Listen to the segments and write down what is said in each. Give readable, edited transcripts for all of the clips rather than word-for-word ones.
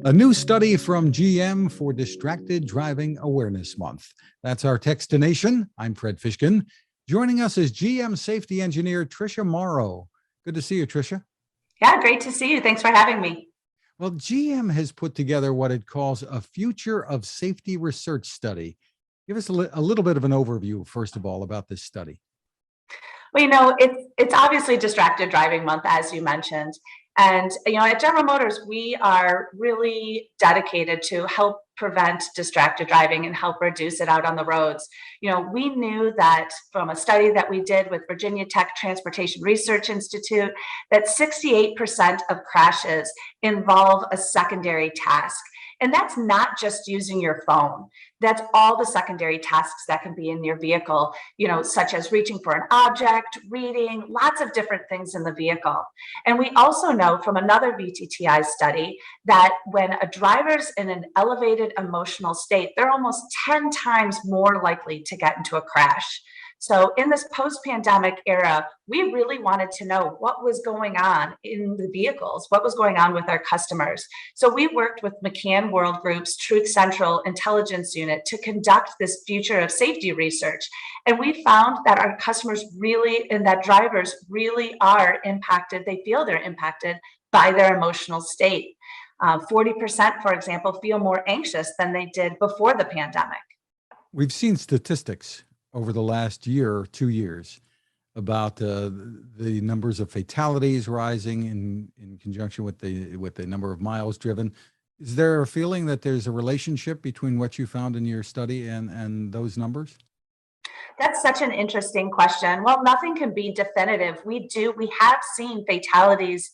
A new study from GM for Distracted Driving Awareness Month. That's our Techstination. I'm Fred Fishkin. Joining us is GM Safety Engineer Tricia Morrow. Good to see you, Tricia. Yeah, great to see you. Thanks for having me. Well, GM has put together what it calls a Future of Safety Research study. Give us a little bit of an overview, first of all, about this study. Well, it's obviously Distracted Driving Month, as you mentioned. And, at General Motors, we are really dedicated to help prevent distracted driving and help reduce it out on the roads. We knew that from a study that we did with Virginia Tech Transportation Research Institute, that 68% of crashes involve a secondary task. And that's not just using your phone. That's all the secondary tasks that can be in your vehicle, such as reaching for an object, reading, lots of different things in the vehicle. And we also know from another VTTI study that when a driver's in an elevated emotional state, they're almost 10 times more likely to get into a crash. So in this post-pandemic era, we really wanted to know what was going on in the vehicles, what was going on with our customers. So we worked with McCann World Group's Truth Central Intelligence Unit to conduct this future of safety research. And we found that our customers really, and that drivers really are impacted. They feel they're impacted by their emotional state. 40%, for example, feel more anxious than they did before the pandemic. We've seen statistics over the last year or 2 years about the numbers of fatalities rising in conjunction with the number of miles driven. Is there a feeling that there's a relationship between what you found in your study and those numbers? That's such an interesting question. Well, nothing can be definitive. We have seen fatalities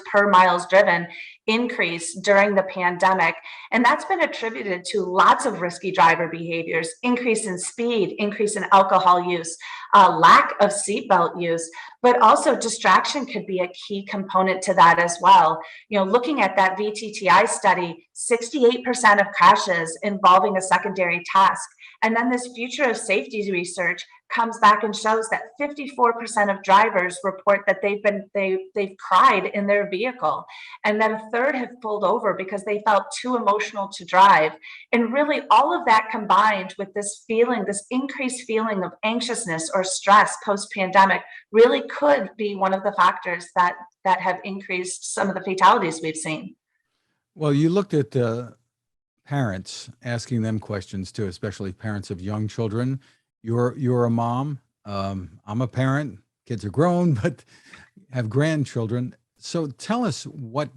per miles driven increase during the pandemic. And that's been attributed to lots of risky driver behaviors, increase in speed, increase in alcohol use, lack of seatbelt use, but also distraction could be a key component to that as well. Looking at that VTTI study, 68% of crashes involving a secondary task. And then this future of safety research comes back and shows that 54% of drivers report that they've cried in their vehicle, and that a third have pulled over because they felt too emotional to drive. And really all of that combined with this increased feeling of anxiousness or stress post-pandemic really could be one of the factors that have increased some of the fatalities we've seen. Well, you looked at parents, asking them questions too, especially parents of young children. You're a mom. I'm a parent. Kids are grown, but have grandchildren. So tell us what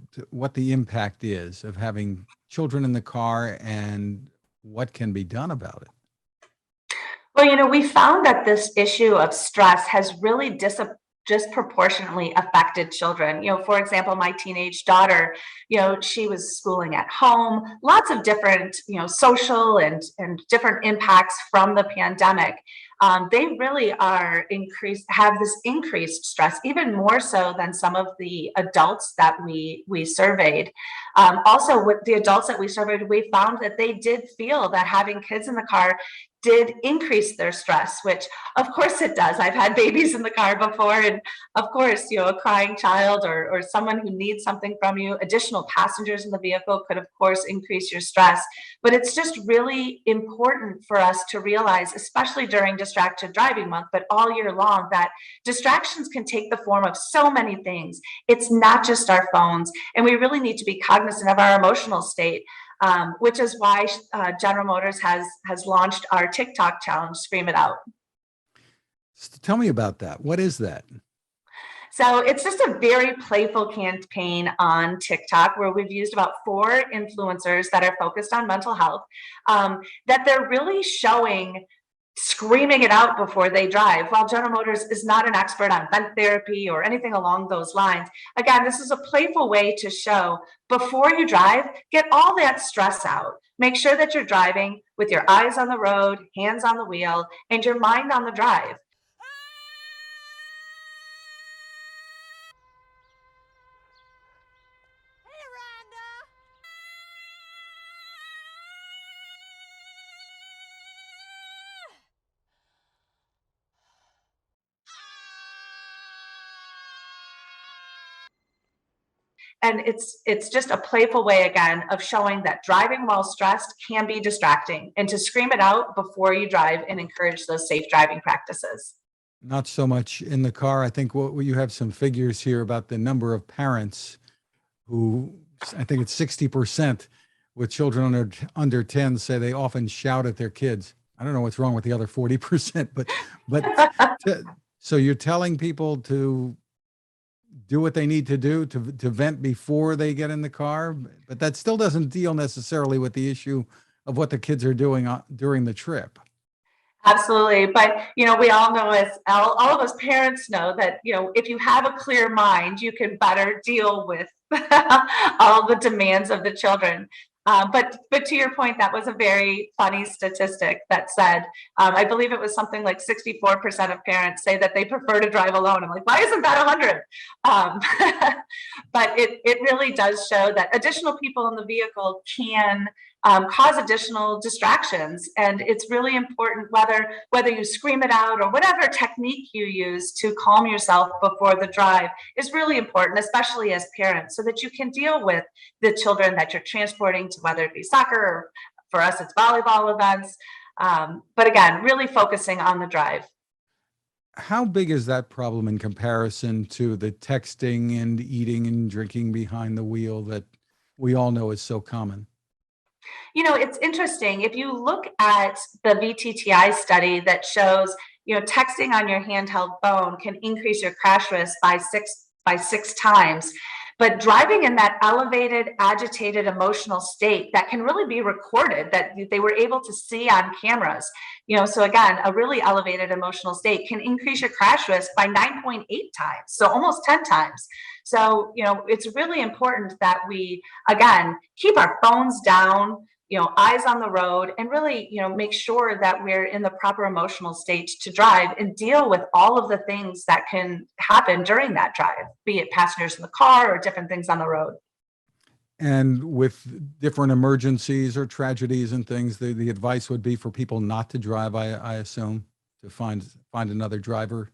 the impact is of having children in the car and what can be done about it. Well, we found that this issue of stress has really disproportionately affected children. For example, my teenage daughter, she was schooling at home, lots of different, social and different impacts from the pandemic. They really have this increased stress, even more so than some of the adults that we surveyed. Also, with the adults that we surveyed, we found that they did feel that having kids in the car did increase their stress, which of course it does. I've had babies in the car before, and of course, a crying child or someone who needs something from you, additional passengers in the vehicle could of course increase your stress. But it's just really important for us to realize, especially during Distracted Driving Month, but all year long, that distractions can take the form of so many things. It's not just our phones, and we really need to be cognizant of our emotional state. Which is why General Motors has launched our TikTok challenge, Scream It Out. Tell me about that. What is that? So it's just a very playful campaign on TikTok where we've used about 4 influencers that are focused on mental health, that they're really screaming it out before they drive. While General Motors is not an expert on vent therapy or anything along those lines, again, this is a playful way to show before you drive, get all that stress out. Make sure that you're driving with your eyes on the road, hands on the wheel, and your mind on the drive. And it's just a playful way, again, of showing that driving while stressed can be distracting, and to scream it out before you drive and encourage those safe driving practices. Not so much in the car. I think what you have some figures here about the number of parents who, I think it's 60% with children under 10 say they often shout at their kids. I don't know what's wrong with the other 40%, but so you're telling people to do what they need to do to vent before they get in the car, but that still doesn't deal necessarily with the issue of what the kids are doing during the trip. Absolutely. But, we all know, as all of us parents know, that, if you have a clear mind, you can better deal with all the demands of the children. But to your point, that was a very funny statistic that said, I believe it was something like 64% of parents say that they prefer to drive alone. I'm like, why isn't that 100? But it really does show that additional people in the vehicle can cause additional distractions. And it's really important, whether you scream it out or whatever technique you use to calm yourself before the drive is really important, especially as parents, so that you can deal with the children that you're transporting to, whether it be soccer or for us, it's volleyball events. But again, really focusing on the drive. How big is that problem in comparison to the texting and eating and drinking behind the wheel that we all know is so common? It's interesting. If you look at the VTTI study that shows, texting on your handheld phone can increase your crash risk by six times. But driving in that elevated, agitated, emotional state that can really be recorded, that they were able to see on cameras. So again, a really elevated emotional state can increase your crash risk by 9.8 times, so almost 10 times. So, it's really important that we, again, keep our phones down, eyes on the road, and really, make sure that we're in the proper emotional state to drive and deal with all of the things that can happen during that drive, be it passengers in the car or different things on the road. And with different emergencies or tragedies and things, the advice would be for people not to drive, I assume, to find another driver.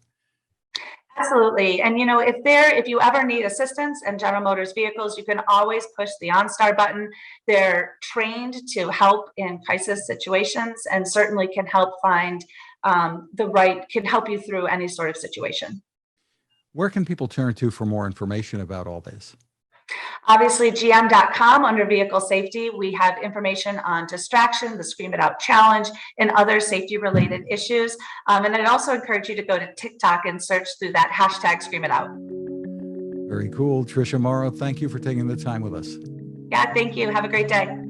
Absolutely. And if you ever need assistance in General Motors vehicles, you can always push the OnStar button. They're trained to help in crisis situations, and certainly can help find can help you through any sort of situation. Where can people turn to for more information about all this? Obviously, gm.com under vehicle safety, we have information on distraction, the Scream It Out challenge, and other safety related issues. And I'd also encourage you to go to TikTok and search through that hashtag Scream It Out. Very cool. Tricia Morrow, thank you for taking the time with us. Yeah, thank you. Have a great day.